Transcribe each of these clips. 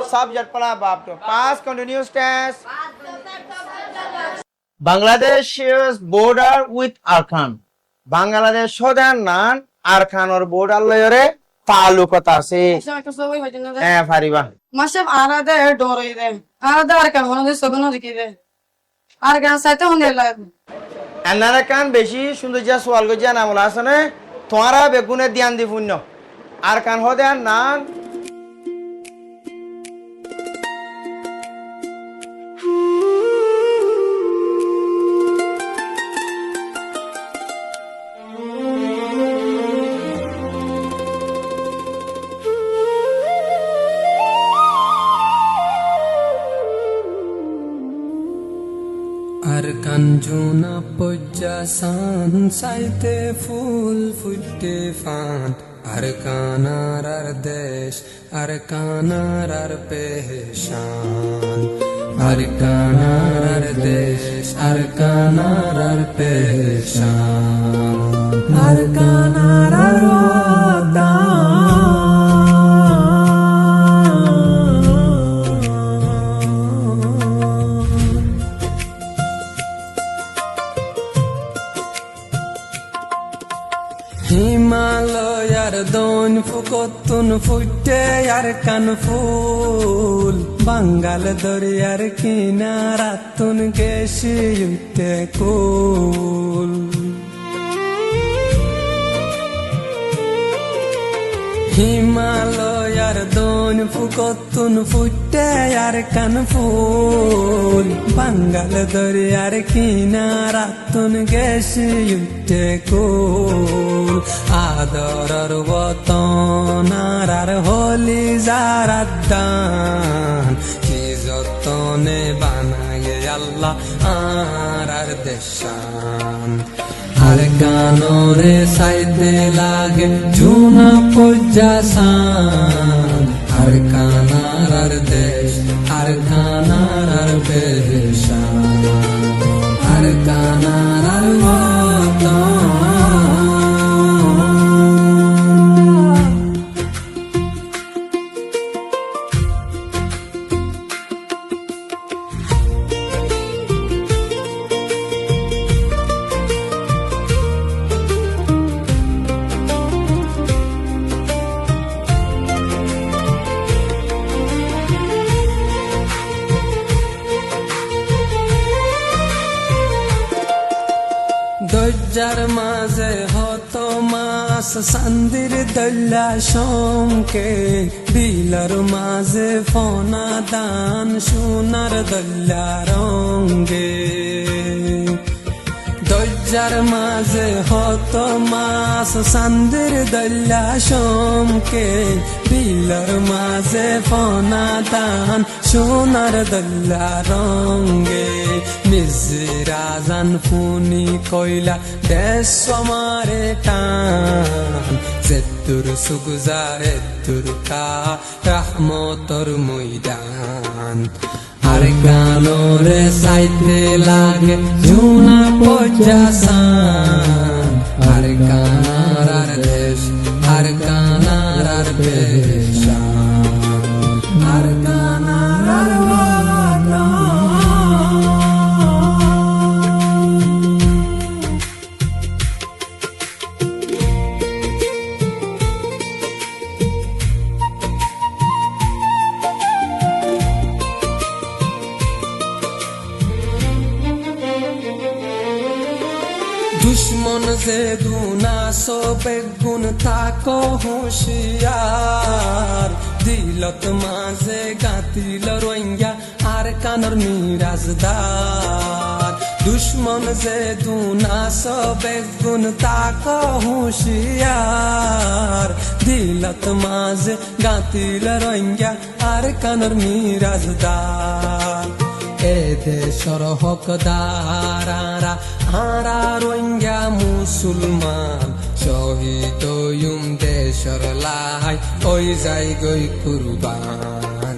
Subject pala bab to. Past continuous tense. Bangladesh shares border with Arkan. Bangladesh shodan nan Arkan or border layer talukata se. Fariba. Masaf arada dore ide. Arada arkan hono sogono dikide. Arkan saite honde lag. Anarakan beshi sundu ja swal go jana mula asane tomara begune diyan di punno. Arkan hodan nan Arkanjuna pujasan saite full futte fan Arkanar ardesh Arkanar arpeshan Arkanar ardesh Arkanar arpeshan Arkanar arwadan Himalayar don fukotun futte yarkan ful Bangal doriyar kinaratun keshi yutte kul Himalayar don fukotun futte yarkan ful Bangal doriyar kinaratun keshi yutte kul Adorar watonar holi zaraddan Ki jotone banaye Allah ar deshan Arkanore saide lage juna pujasan Arkanar desh Arkanar beshan Arkanar watan দজ্জার মাঝে হতো মাস সান্দির দল্লা শঙ্কে বিলর মাঝে ফোনা দান সোনার দল্লা রঙ্গে দজ্জার মাঝে হতো মাস সান্দির দল্লা শঙ্কে বিলর মাঝে ফোনা দান সোনার দল্লা রঙ্গে Mizrazan funi koila deswamare tan Zettur sugzare turka rahmotor moidan Arkanore saite lage juna pojasan Arkanar ardesh Arkanar arbeshan Arkanar arwadan दुश्मन से दूना सो बेगुन ताको होशियार दिलत माजे गातिल रोइंगा आर कानर मिराजदार दुश्मन से दूना सो बेगुन ताको होशियार दिलत माजे गातिल रोइंगा आर कानर मिराजदार এদেশর হকদারারা হারা রোহিঙ্গা মুসলমান শহীদ দেশর লাই ওই যাই গই কুরবান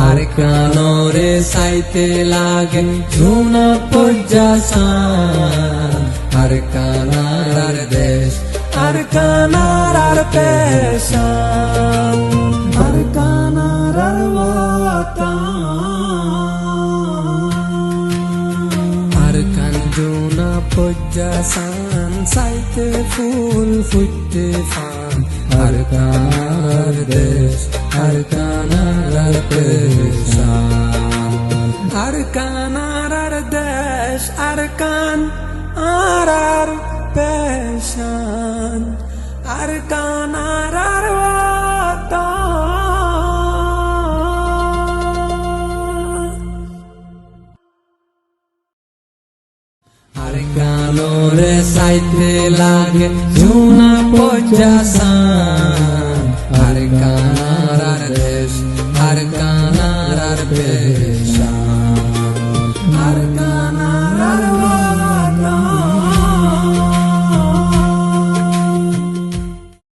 আর কানরে সাইতে লাগে ঝুনা পজ্জাসান আর কানার দেশ আর কানার আর পেশান আর কানার আর আর কাঞ্জনা পজ্জাসান সাইতে ফুল ফুটতে ফান আর কানার দেশ আর কানার আর পেশান আর কানার আর দেশ আর কান আর পেশান আর কানার আর আর কানোরে সাইতে লাগে জুনা পজ্জাসান